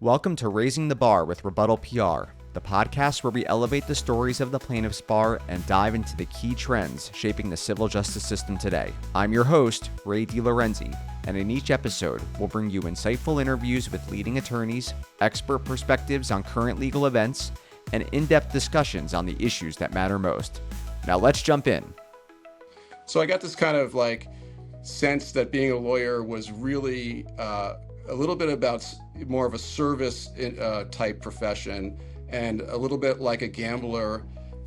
Welcome to Raising the Bar with RebuttalPR, the podcast where we elevate the stories of the plaintiff's bar and dive into the key trends shaping the civil justice system today. I'm your host, Ray DeLorenzi, and in each episode, we'll bring you insightful interviews with leading attorneys, expert perspectives on current legal events, and in-depth discussions on the issues that matter most. Now let's jump in. So I got this kind of sense that being a lawyer was really a little bit about more of a service type profession, and a little bit like a gambler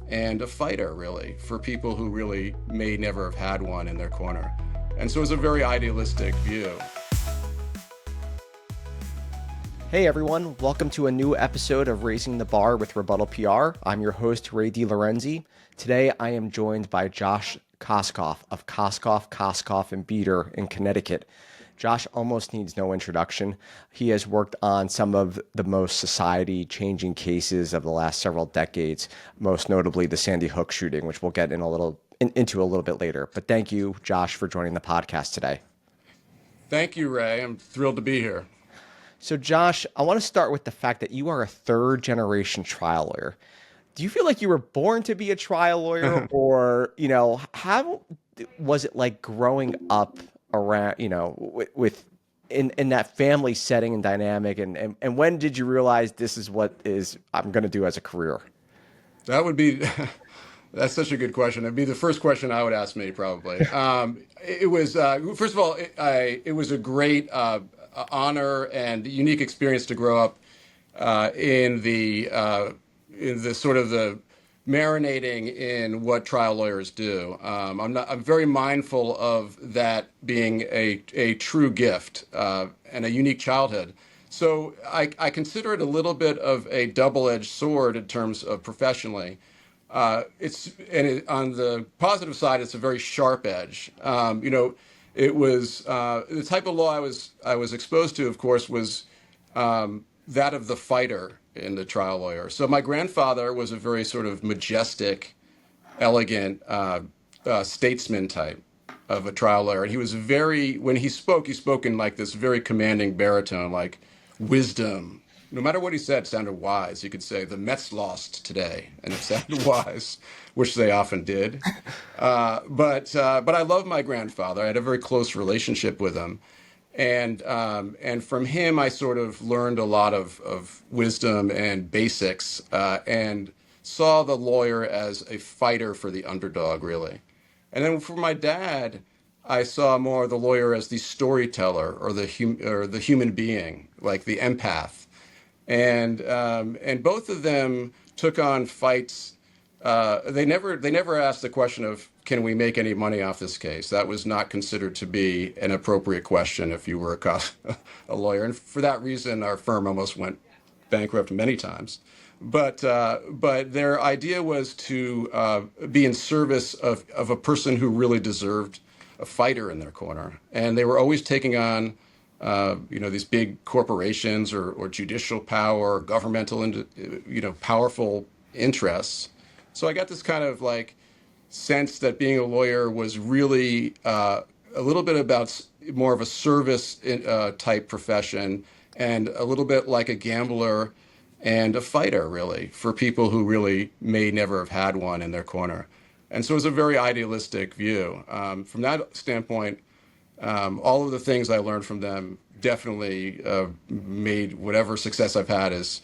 and a fighter, really, for people who really may never have had one in their corner. And so it was a very idealistic view. Hey everyone, welcome to a new episode of Raising the Bar with RebuttalPR. I'm your host, Ray DeLorenzi. Today I am joined by Josh Koskoff of Koskoff, and Bieder in Connecticut. Josh almost needs no introduction. He has worked on some of the most society-changing cases of the last several decades, most notably the Sandy Hook shooting, which we'll get into a little bit later. But thank you, Josh, for joining the podcast today. Thank you, Ray. I'm thrilled to be here. So, Josh, I want to start with the fact that you are a third-generation trial lawyer. Do you feel like you were born to be a trial lawyer, or, how was it like growing up around, with in that family setting and dynamic, and when did you realize this is what I'm going to do as a career? That would be, that's such a good question. It'd be the first question I would ask me, probably. It was, first of all, it was a great honor and unique experience to grow up in the sort of the marinating in what trial lawyers do. I'm very mindful of that being a true gift and a unique childhood. So I consider it a little bit of a double-edged sword in terms of professionally. On the positive side, it's a very sharp edge. It was the type of law I was exposed to, of course, was that of the fighter in the trial lawyer. So my grandfather was a very sort of majestic, elegant statesman type of a trial lawyer. And he was when he spoke in like this very commanding baritone, like wisdom. No matter what he said, sounded wise. You could say the Mets lost today, and it sounded wise, which they often did. But I love my grandfather. I had a very close relationship with him. And from him, I sort of learned a lot of wisdom and basics, and saw the lawyer as a fighter for the underdog, really. And then for my dad, I saw more the lawyer as the storyteller or the human being, like the empath. And both of them took on fights. They never asked the question of, can we make any money off this case? That was not considered to be an appropriate question if you were a lawyer. And for that reason, our firm almost went bankrupt many times. But their idea was to be in service of a person who really deserved a fighter in their corner. And they were always taking on these big corporations or judicial power, governmental, powerful interests. So I got this kind of sense that being a lawyer was really a little bit about more of a service type profession, and a little bit like a gambler and a fighter, really, for people who really may never have had one in their corner. And so it was a very idealistic view. From that standpoint, all of the things I learned from them definitely made whatever success I've had is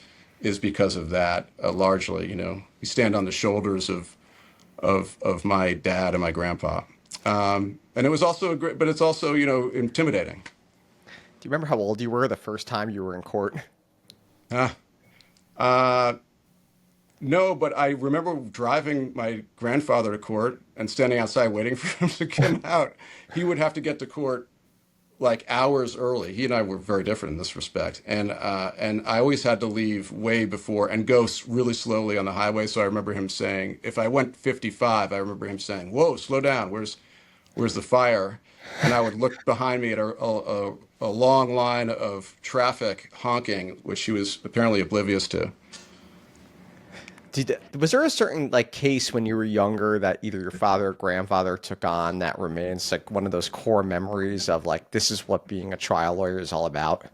because of that, largely. We stand on the shoulders of my dad and my grandpa. And it was also but it's also, intimidating. Do you remember how old you were the first time you were in court? No, but I remember driving my grandfather to court and standing outside waiting for him to come out. He would have to get to court hours early. He and I were very different in this respect. And I always had to leave way before and go really slowly on the highway. So I remember him saying, if I went 55, I remember him saying, "Whoa, slow down. Where's the fire?" And I would look behind me at a long line of traffic honking, which he was apparently oblivious to. Was there a certain case when you were younger that either your father or grandfather took on that remains one of those core memories of this is what being a trial lawyer is all about?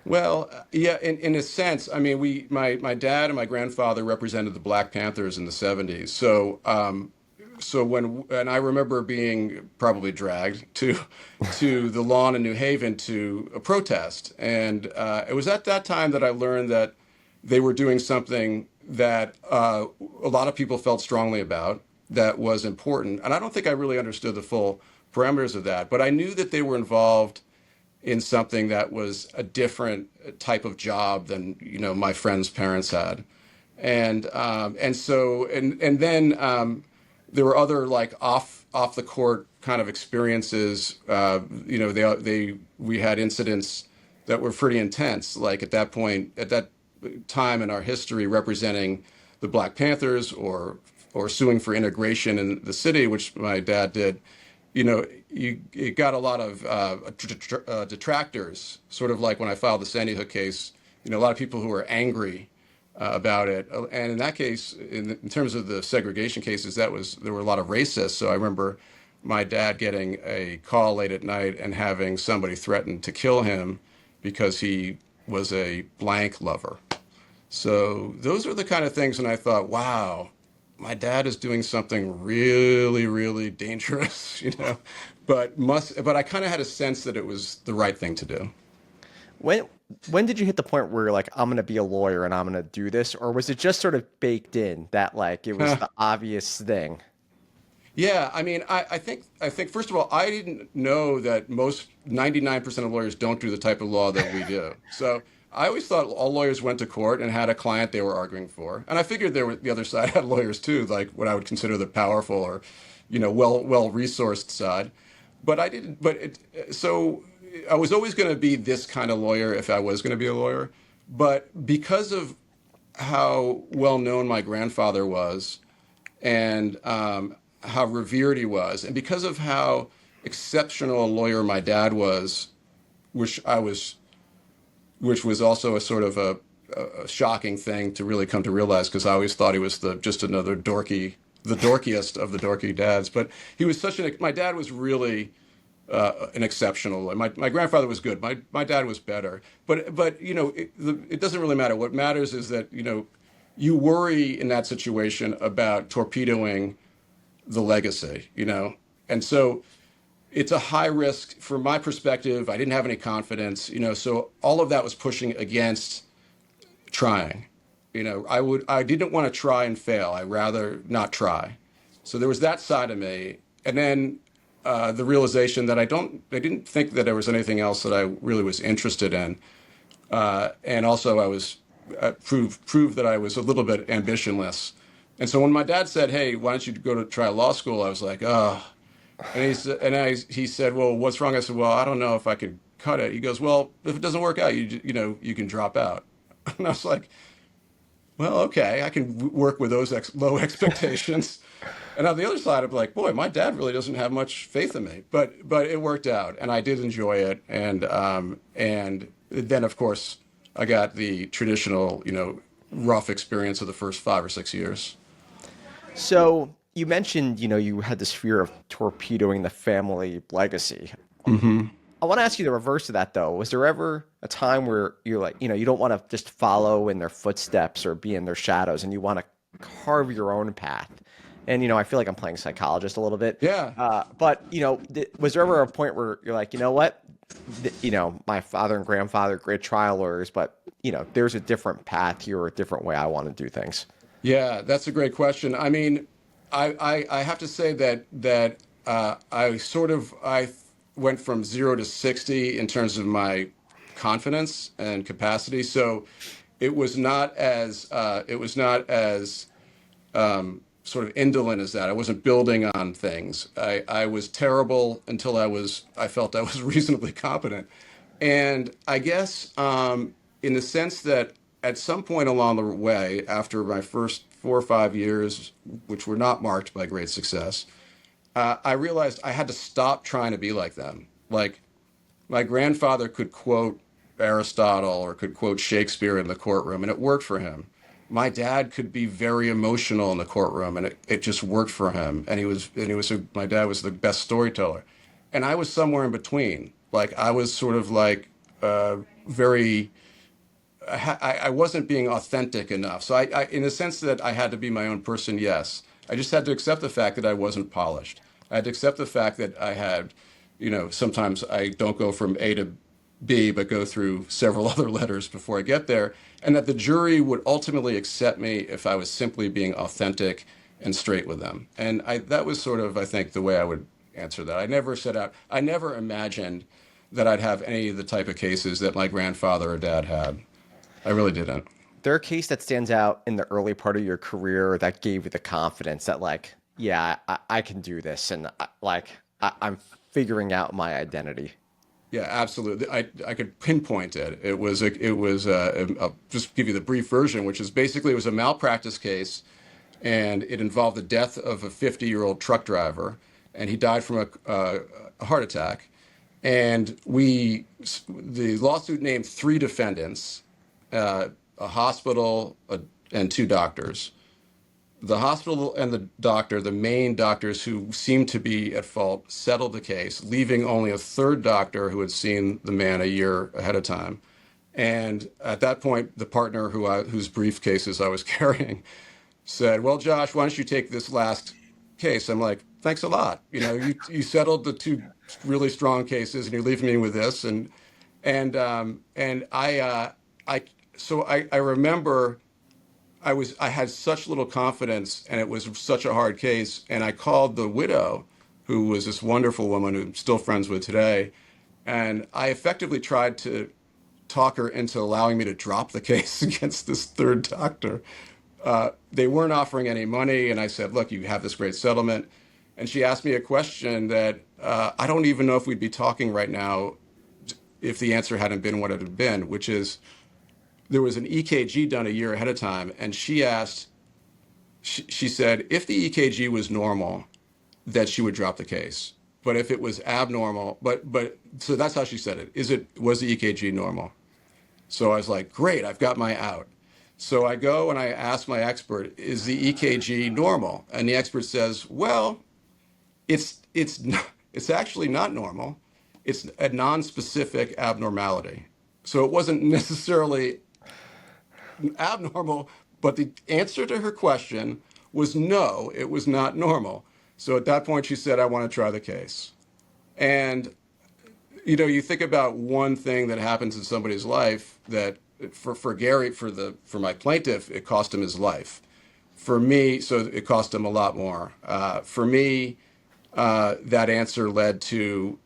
Well, yeah, in a sense, I mean, my dad and my grandfather represented the Black Panthers in the 70s. And I remember being probably dragged to the lawn in New Haven to a protest. And it was at that time that I learned that they were doing something that a lot of people felt strongly about that was important. And I don't think I really understood the full parameters of that, but I knew that they were involved in something that was a different type of job than my friends' parents had, and then there were other like off the court kind of experiences. They we had incidents that were pretty intense. Like at that time in our history, representing the Black Panthers or suing for integration in the city, which my dad did. You got a lot of detractors, sort of like when I filed the Sandy Hook case. A lot of people who were angry about it. And in that case, in terms of the segregation cases, there were a lot of racists. So I remember my dad getting a call late at night and having somebody threaten to kill him because he was a blank lover. So those are the kind of things, and I thought, wow, my dad is doing something really, really dangerous, but I kind of had a sense that it was the right thing to do. When when did you hit the point where you're like, I'm gonna be a lawyer and I'm gonna do this, or was it just sort of baked in that like it was the obvious thing? Yeah, I mean, I think first of all, I didn't know that most 99% of lawyers don't do the type of law that we do. So I always thought all lawyers went to court and had a client they were arguing for, and I figured the other side had lawyers too, like what I would consider the powerful or, well resourced side. But I didn't. So I was always going to be this kind of lawyer if I was going to be a lawyer. But because of how well known my grandfather was, and how revered he was, and because of how exceptional a lawyer my dad was, which I was, which was also a sort of a shocking thing to really come to realize, because I always thought he was just another the dorkiest of the dorky dads. But he was my dad was really an exceptional lawyer. My grandfather was good. My dad was better. But it doesn't really matter. What matters is that you worry in that situation about torpedoing the legacy, and so it's a high risk from my perspective. I didn't have any confidence, so all of that was pushing against trying. I didn't want to try and fail. I rather not try. So there was that side of me, and then the realization that I didn't think that there was anything else that I really was interested in, and also I was proved that I was a little bit ambitionless. And so when my dad said, "Hey, why don't you go to try law school?" I was like, "Oh." He said, "Well, what's wrong?" I said, "Well, I don't know if I could cut it." He goes, "Well, if it doesn't work out, you can drop out." And I was like, "Well, okay, I can work with those low expectations." And on the other side, I'm like, "Boy, my dad really doesn't have much faith in me." But it worked out, and I did enjoy it. And then of course I got the traditional, rough experience of the first 5 or 6 years. So you mentioned, you had this fear of torpedoing the family legacy. I want to ask you the reverse of that, though. Was there ever a time where you're like, you don't want to just follow in their footsteps or be in their shadows, and you want to carve your own path? And I feel like I'm playing psychologist a little bit. Yeah. But was there ever a point where you're like, you know what? My father and grandfather, great trial lawyers, but there's a different path here or a different way I want to do things. Yeah, that's a great question. I mean, I have to say that I went from 0 to 60 in terms of my confidence and capacity. So it was not as sort of indolent as that. I wasn't building on things. I was terrible until I felt I was reasonably competent. And I guess in the sense that at some point along the way, after my first 4 or 5 years, which were not marked by great success, I realized I had to stop trying to be like them. Like my grandfather could quote Aristotle or could quote Shakespeare in the courtroom, and it worked for him. My dad could be very emotional in the courtroom, and it just worked for him. My dad was the best storyteller, and I was somewhere in between. Like I was sort of like very, I wasn't being authentic enough. So in the sense that I had to be my own person, yes. I just had to accept the fact that I wasn't polished. I had to accept the fact that I had, sometimes I don't go from A to B, but go through several other letters before I get there, and that the jury would ultimately accept me if I was simply being authentic and straight with them. And that was sort of, I think, the way I would answer that. I never imagined that I'd have any of the type of cases that my grandfather or dad had. I really didn't. There a case that stands out in the early part of your career that gave you the confidence that like, yeah, I can do this, and I'm figuring out my identity. Yeah, absolutely. I could pinpoint it. I'll just give you the brief version, which is basically it was a malpractice case, and it involved the death of a 50-year-old truck driver, and he died from a heart attack. And the lawsuit named three defendants, a hospital, and two doctors. The hospital and the doctor, the main doctors who seemed to be at fault, settled the case, leaving only a third doctor who had seen the man a year ahead of time. And at that point, the partner whose briefcases I was carrying said, "Well, Josh, why don't you take this last case?" I'm like, "Thanks a lot. You settled the two really strong cases, and you're leaving me with this." And I remember I had such little confidence, and it was such a hard case. And I called the widow, who was this wonderful woman who I'm still friends with today, and I effectively tried to talk her into allowing me to drop the case against this third doctor. They weren't offering any money, and I said, "Look, you have this great settlement." And she asked me a question that I don't even know if we'd be talking right now if the answer hadn't been what it had been, which is, there was an EKG done a year ahead of time, and she said if the EKG was normal, that she would drop the case. But if it was abnormal, so that's how she said it. Was the EKG normal? So I was like, great, I've got my out. So I go and I ask my expert, is the EKG normal? And the expert says, well, it's actually not normal. It's a non-specific abnormality. So it wasn't necessarily abnormal, but the answer to her question was no, it was not normal. So at that point, she said, "I want to try the case." And you think about one thing that happens in somebody's life that for Gary, for my plaintiff, it cost him his life. For me, so it cost him a lot more. For me, that answer led to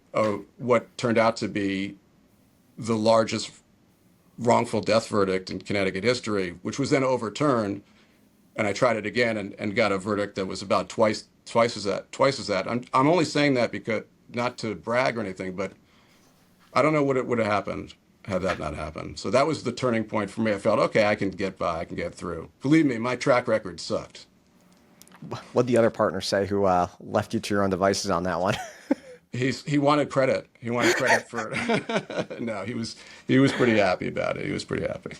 what turned out to be the largest wrongful death verdict in Connecticut history, which was then overturned. And I tried it again and got a verdict that was about twice as that. I'm only saying that because, not to brag or anything, but I don't know what it would have happened had that not happened. So that was the turning point for me. I felt, okay, I can get by, I can get through. Believe me, my track record sucked. What'd the other partner say who left you to your own devices on that one? He wanted credit. He wanted credit for it. No, he was pretty happy about it. He was pretty happy.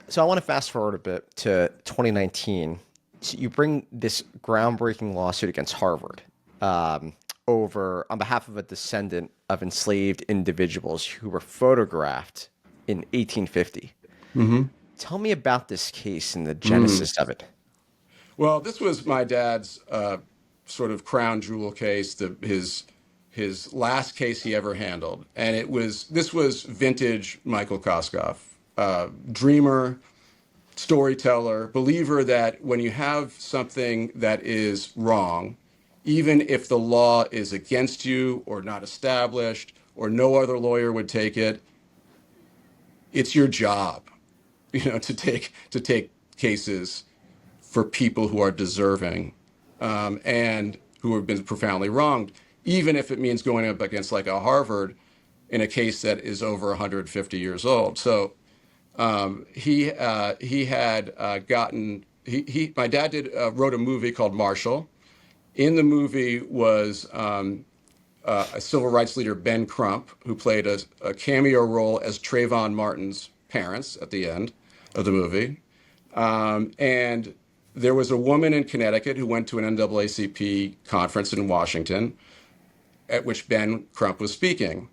So I want to fast forward a bit to 2019. So you bring this groundbreaking lawsuit against Harvard on behalf of a descendant of enslaved individuals who were photographed in 1850. Mm-hmm. Tell me about this case and the genesis of it. Well, this was my dad's sort of crown jewel case, his last case he ever handled, and this was vintage Michael Koskoff, dreamer, storyteller, believer that when you have something that is wrong, even if the law is against you or not established or no other lawyer would take it, it's your job, to take cases for people who are deserving and who have been profoundly wronged, even if it means going up against like a Harvard in a case that is over 150 years old. So my dad wrote a movie called Marshall. In the movie was a civil rights leader, Ben Crump, who played a cameo role as Trayvon Martin's parents at the end of the movie. And there was a woman in Connecticut who went to an NAACP conference in Washington at which Ben Crump was speaking.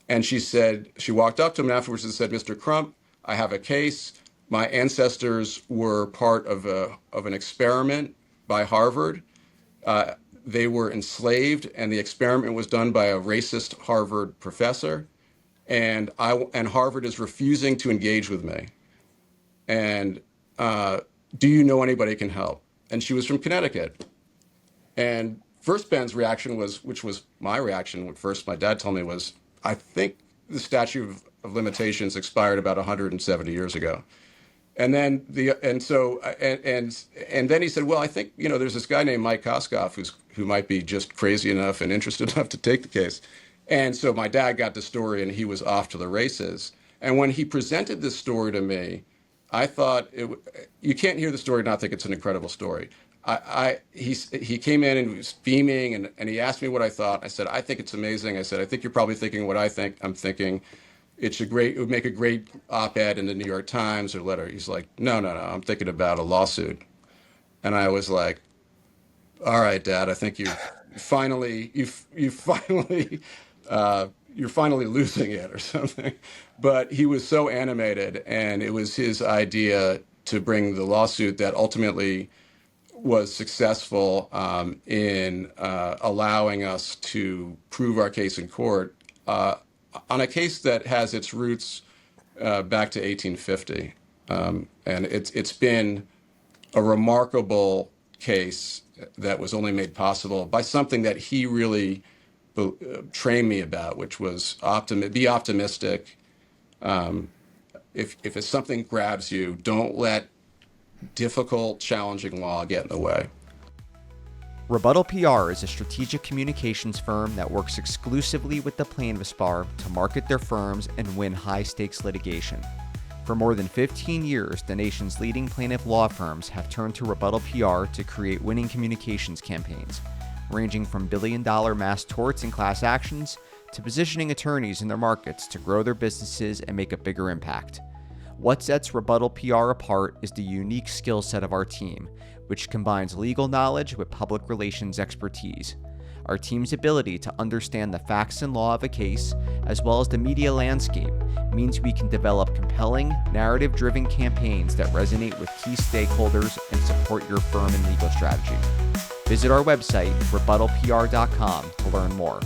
And she walked up to him afterwards and said, "Mr. Crump, I have a case. My ancestors were part of an experiment by Harvard. Uh, they were enslaved, and the experiment was done by a racist Harvard professor. And Harvard is refusing to engage with me. And do you know anybody who can help?" And she was from Connecticut. And first Ben's reaction was, which was my reaction when first my dad told me, was, "I think the statute of limitations expired about 170 years ago." And then and then he said, "Well, I think, there's this guy named Mike Koskoff who might be just crazy enough and interested enough to take the case." And so my dad got the story, and he was off to the races. And when he presented this story to me, I thought you can't hear the story and not think it's an incredible story. He came in and he was beaming, and he asked me what I thought. I said, "I think it's amazing." I said, "I think you're probably thinking what I think I'm thinking. It would make a great op-ed in the New York Times or letter." He's like, no, I'm thinking about a lawsuit." And I was like, "All right, Dad, I think you're finally losing it or something." But he was so animated, and it was his idea to bring the lawsuit that ultimately was successful in allowing us to prove our case in court on a case that has its roots back to 1850. And it's been a remarkable case that was only made possible by something that he really trained me about, which was be optimistic. If something grabs you, don't let difficult, challenging law get in the way. Rebuttal PR is a strategic communications firm that works exclusively with the plaintiffs' bar to market their firms and win high-stakes litigation. For more than 15 years, the nation's leading plaintiff law firms have turned to Rebuttal PR to create winning communications campaigns, ranging from billion-dollar mass torts and class actions to positioning attorneys in their markets to grow their businesses and make a bigger impact. What sets Rebuttal PR apart is the unique skill set of our team, which combines legal knowledge with public relations expertise. Our team's ability to understand the facts and law of a case, as well as the media landscape, means we can develop compelling, narrative-driven campaigns that resonate with key stakeholders and support your firm and legal strategy. Visit our website, RebuttalPR.com, to learn more.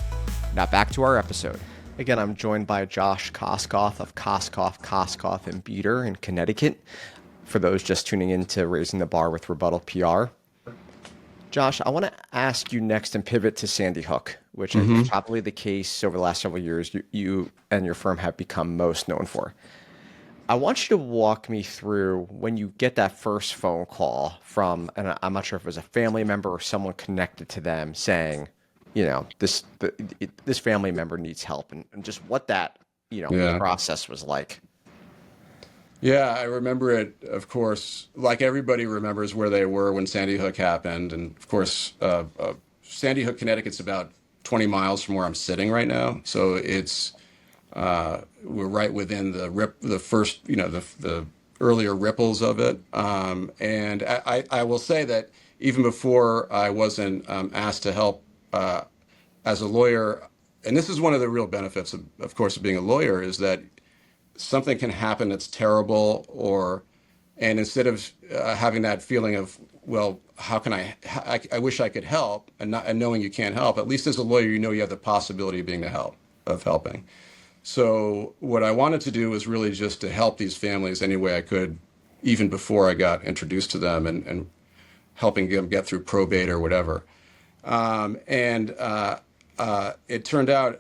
Now back to our episode. Again, I'm joined by Josh Koskoff of Koskoff in Bieder in Connecticut. For those just tuning in to Raising the Bar with Rebuttal PR. Josh, I want to ask you next and pivot to Sandy Hook, which is probably the case over the last several years you and your firm have become most known for. I want you to walk me through when you get that first phone call from, and I'm not sure if it was a family member or someone connected to them saying, this family member needs help, and just what that, process was like. Yeah, I remember it, of course, like everybody remembers where they were when Sandy Hook happened. And of course, Sandy Hook, Connecticut's about 20 miles from where I'm sitting right now. So we're right within the first, the earlier ripples of it. And I will say that even before I wasn't asked to help as a lawyer, and this is one of the real benefits of course, of being a lawyer, is that something can happen that's terrible, and instead of having that feeling of, well, how can I wish I could help, and knowing you can't help, at least as a lawyer, you have the possibility of helping. So what I wanted to do was really just to help these families any way I could, even before I got introduced to them, and helping them get through probate or whatever. It turned out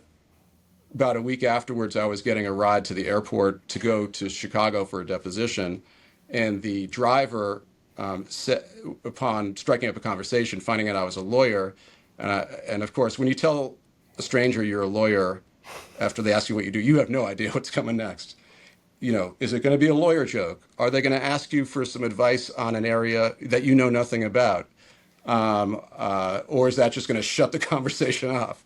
about a week afterwards, I was getting a ride to the airport to go to Chicago for a deposition, and the driver, upon striking up a conversation, finding out I was a lawyer, and of course, when you tell a stranger you're a lawyer after they ask you what you do, you have no idea what's coming next. Is it going to be a lawyer joke? Are they going to ask you for some advice on an area that you know nothing about? Or is that just going to shut the conversation off?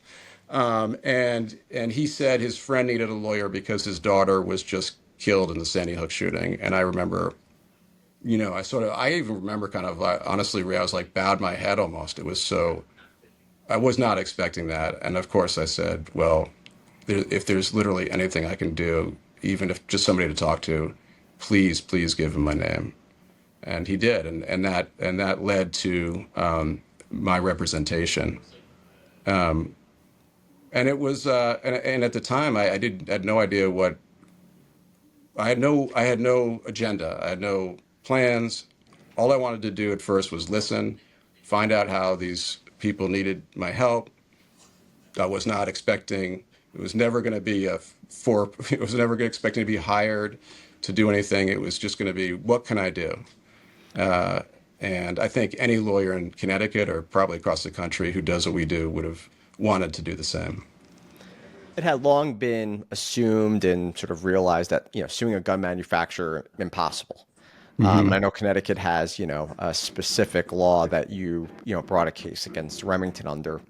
And he said his friend needed a lawyer because his daughter was just killed in the Sandy Hook shooting. And I remember, I even remember kind of, honestly, Ray, I was like bowed my head almost. I was not expecting that. And of course I said, well, if there's literally anything I can do, even if just somebody to talk to, please give him my name. And he did, and that led to my representation. And it was, and at the time, I had no idea what I had no agenda. I had no plans. All I wanted to do at first was listen, find out how these people needed my help. I was not expecting, it was never going to be it was never expecting to be hired to do anything. It was just going to be, what can I do? And I think any lawyer in Connecticut or probably across the country who does what we do would have wanted to do the same. It had long been assumed and sort of realized that, suing a gun manufacturer, impossible. And I know Connecticut has, a specific law that brought a case against Remington under.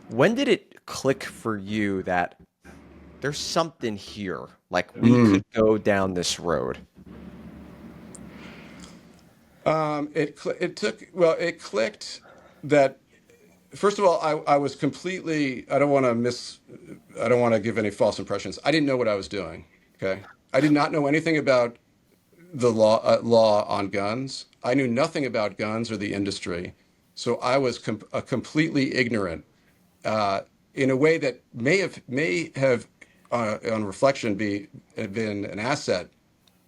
When did it click for you that there's something here, like we could go down this road? It clicked that, first of all, I was completely, I don't want to give any false impressions. I didn't know what I was doing. Okay. I did not know anything about the law on guns. I knew nothing about guns or the industry. So I was completely ignorant, in a way that may have on reflection, been an asset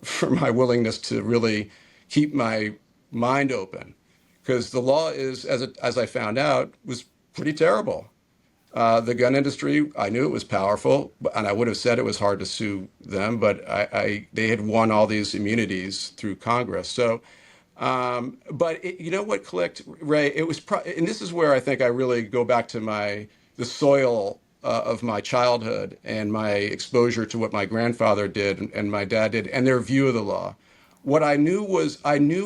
for my willingness to really keep my mind open, because the law is, as I found out, was pretty terrible. The gun industry, I knew it was powerful, and I would have said it was hard to sue them, but they had won all these immunities through Congress. So, you know what clicked, Ray? It was, and this is where I think I really go back to the soil of my childhood and my exposure to what my grandfather did and my dad did, and their view of the law. What I knew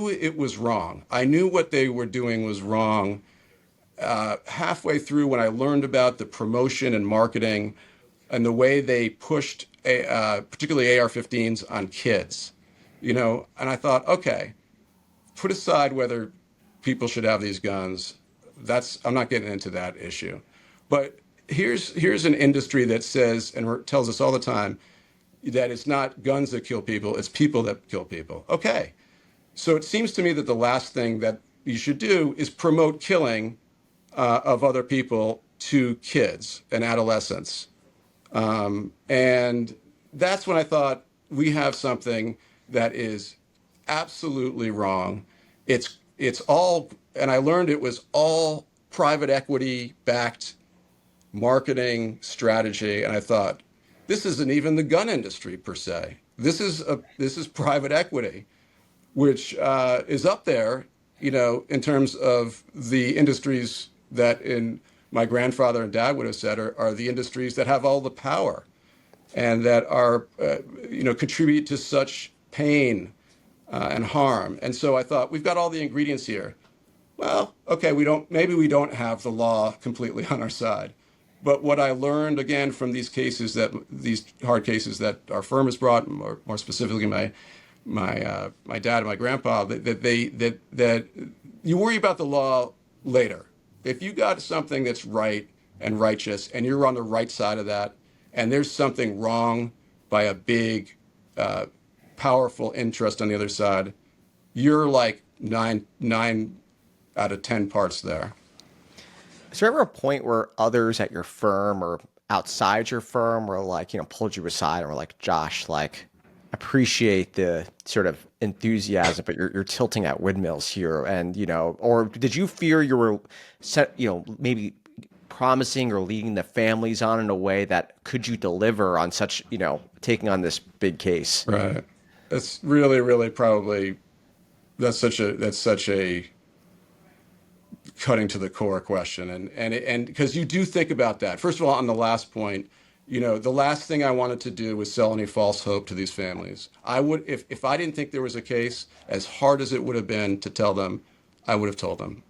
it was wrong. I knew what they were doing was wrong. Halfway through, when I learned about the promotion and marketing and the way they pushed, particularly AR-15s on kids, and I thought, okay, put aside whether people should have these guns. I'm not getting into that issue. But here's an industry that says and tells us all the time that it's not guns that kill people, it's people that kill people. Okay. So it seems to me that the last thing that you should do is promote killing of other people to kids and adolescents. And that's when I thought, we have something that is absolutely wrong. It's all, and I learned it was all private equity backed marketing strategy. And I thought, this isn't even the gun industry per se. This is private equity, which is up there, in terms of the industries that in my grandfather and dad would have said are the industries that have all the power and that are, contribute to such pain and harm. And so I thought, we've got all the ingredients here. Well, okay, maybe we don't have the law completely on our side. But what I learned, again, from these hard cases that our firm has brought, more specifically my dad and my grandpa, that you worry about the law later. If you got something that's right and righteous, and you're on the right side of that, and there's something wrong by a big, powerful interest on the other side, you're like nine out of 10 parts there. Is there ever a point where others at your firm or outside your firm were like, pulled you aside and were like, Josh, like, appreciate the sort of enthusiasm, but you're tilting at windmills here, and or did you fear you were maybe promising or leading the families on in a way that could you deliver on such taking on this big case? Right. That's really, really probably that's such a cutting to the core question, and because you do think about that. First of all, on the last point, the last thing I wanted to do was sell any false hope to these families. I would, if I didn't think there was a case, as hard as it would have been to tell them, I would have told them.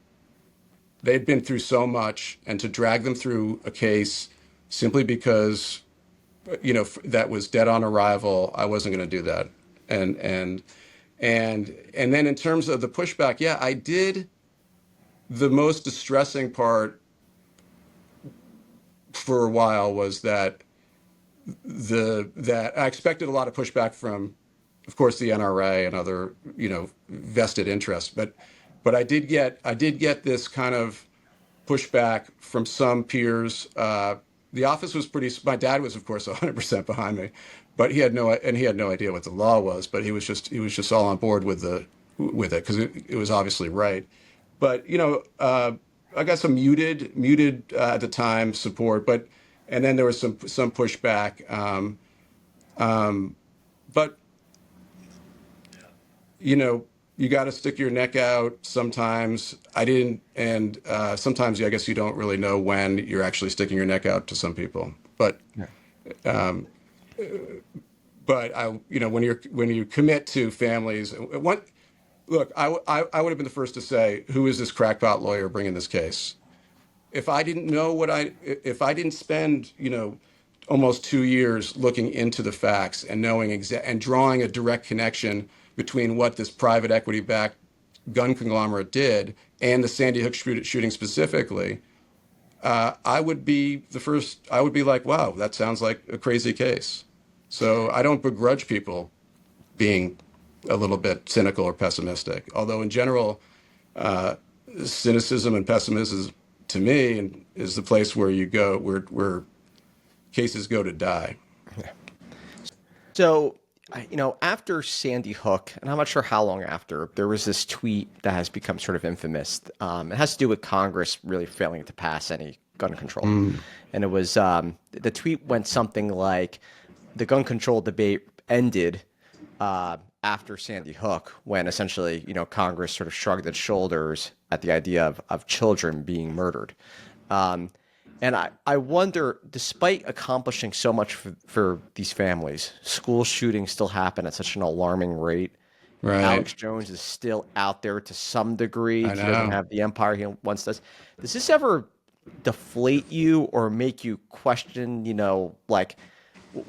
They'd been through so much, and to drag them through a case simply because, that was dead on arrival, I wasn't going to do that. And then in terms of the pushback, yeah, I did. The most distressing part for a while was that that I expected a lot of pushback from, of course, the NRA and other, vested interests. But I did get this kind of pushback from some peers. The office was pretty. My dad was, of course, 100% behind me, but he had no idea what the law was. But he was just all on board with it because it was obviously right. But I got some muted at the time support, and then there was some pushback. But you got to stick your neck out sometimes. I didn't, and sometimes I guess you don't really know when you're actually sticking your neck out to some people. But when you commit to families, look, I would have been the first to say, who is this crackpot lawyer bringing this case? If I didn't know if I didn't spend almost 2 years looking into the facts and knowing and drawing a direct connection between what this private equity-backed gun conglomerate did and the Sandy Hook shooting specifically, I would be the first. I would be like, wow, that sounds like a crazy case. So I don't begrudge people being a little bit cynical or pessimistic. Although in general, cynicism and pessimism, to me, is the place where you go, where cases go to die. So, after Sandy Hook, and I'm not sure how long after, there was this tweet that has become sort of infamous. It has to do with Congress really failing to pass any gun control. And it was, the tweet went something like, the gun control debate ended after Sandy Hook, when essentially, Congress sort of shrugged its shoulders at the idea of children being murdered. And I wonder, despite accomplishing so much for these families, school shootings still happen at such an alarming rate. Right. Alex Jones is still out there to some degree. I He doesn't know. have the empire he once does. Does this ever deflate you or make you question, like,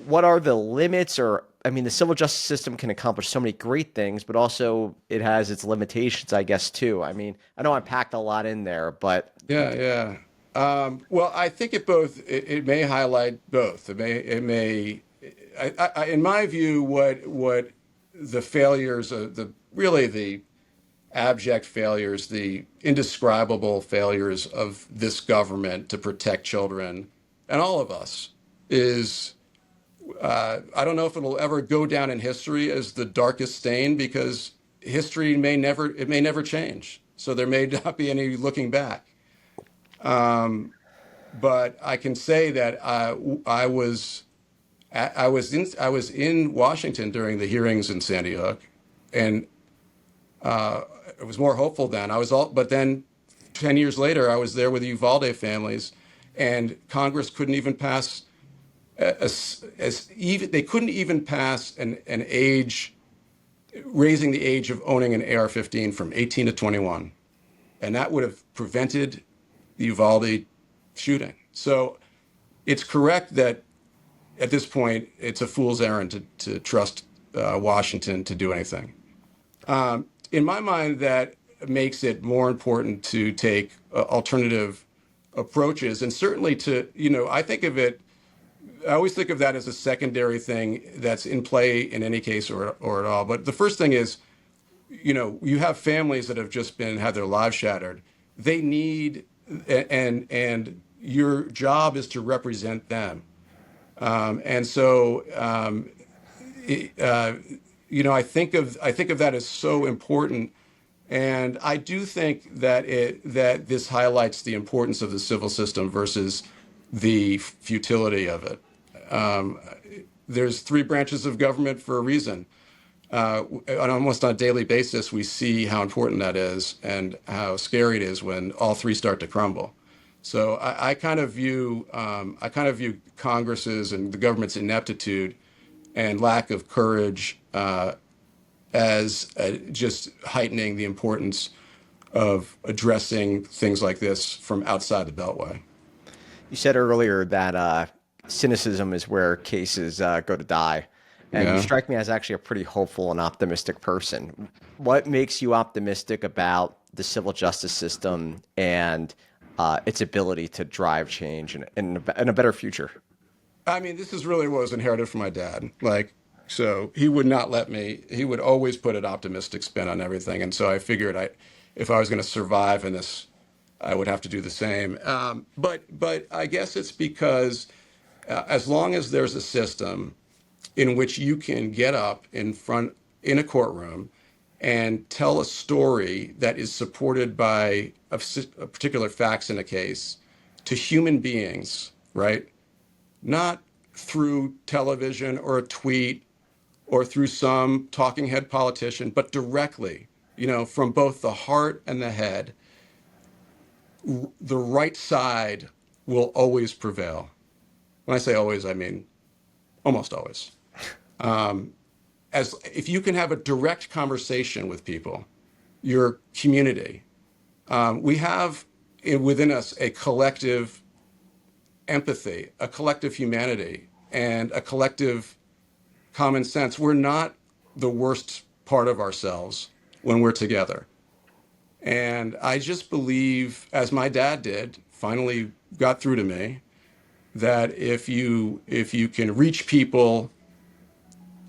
what are the limits? Or, I mean, the civil justice system can accomplish so many great things, but also it has its limitations, I guess, too. I mean, I know I packed a lot in there, but Yeah. Well, I think it may highlight both. In my view, what the failures, the abject failures, the indescribable failures of this government to protect children and all of us is, I don't know if it'll ever go down in history as the darkest stain, because history may never change. So there may not be any looking back. But I can say that I was in Washington during the hearings in Sandy Hook, and it was more hopeful then. But then 10 years later, I was there with the Uvalde families, and Congress couldn't even pass they couldn't even pass an age, raising the age of owning an AR-15 from 18 to 21, and that would have prevented the Uvalde shooting. So it's correct that at this point it's a fool's errand to trust Washington to do anything. In my mind, that makes it more important to take alternative approaches, and certainly I always think of that as a secondary thing that's in play in any case or at all. But the first thing is, you have families that have just had their lives shattered. They need, and your job is to represent them. I think of that as so important. And I do think that this highlights the importance of the civil system versus the futility of it. There's three branches of government for a reason. Almost on a daily basis, we see how important that is and how scary it is when all three start to crumble. So I kind of view Congress's and the government's ineptitude and lack of courage as just heightening the importance of addressing things like this from outside the Beltway. you said earlier that cynicism is where cases go to die. And you Yeah. strike me as actually a pretty hopeful and optimistic person. What makes you optimistic about the civil justice system and its ability to drive change and a better future? I mean, this is really what was inherited from my dad. Like, so he would not let me, he would always put an optimistic spin on everything. And so I figured if I was going to survive in this, I would have to do the same. But I guess it's because as long as there's a system in which you can get up in a courtroom and tell a story that is supported by a particular facts in a case to human beings, right? Not through television or a tweet or through some talking head politician, but directly, from both the heart and the head, the right side will always prevail. When I say always, I mean almost always. As if you can have a direct conversation with people, your community, we have within us a collective empathy, a collective humanity, and a collective common sense. We're not the worst part of ourselves when we're together. And I just believe, as my dad did, finally got through to me, that if you can reach people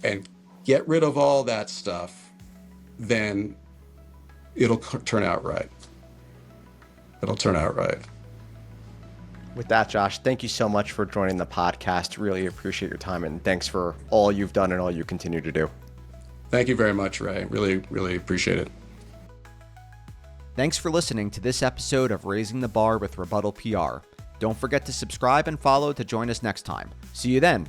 and get rid of all that stuff, then it'll turn out right. It'll turn out right. With that, Josh, thank you so much for joining the podcast. Really appreciate your time, and thanks for all you've done and all you continue to do. Thank you very much, Ray. Really, really appreciate it. Thanks for listening to this episode of Raising the Bar with Rebuttal PR. Don't forget to subscribe and follow to join us next time. See you then.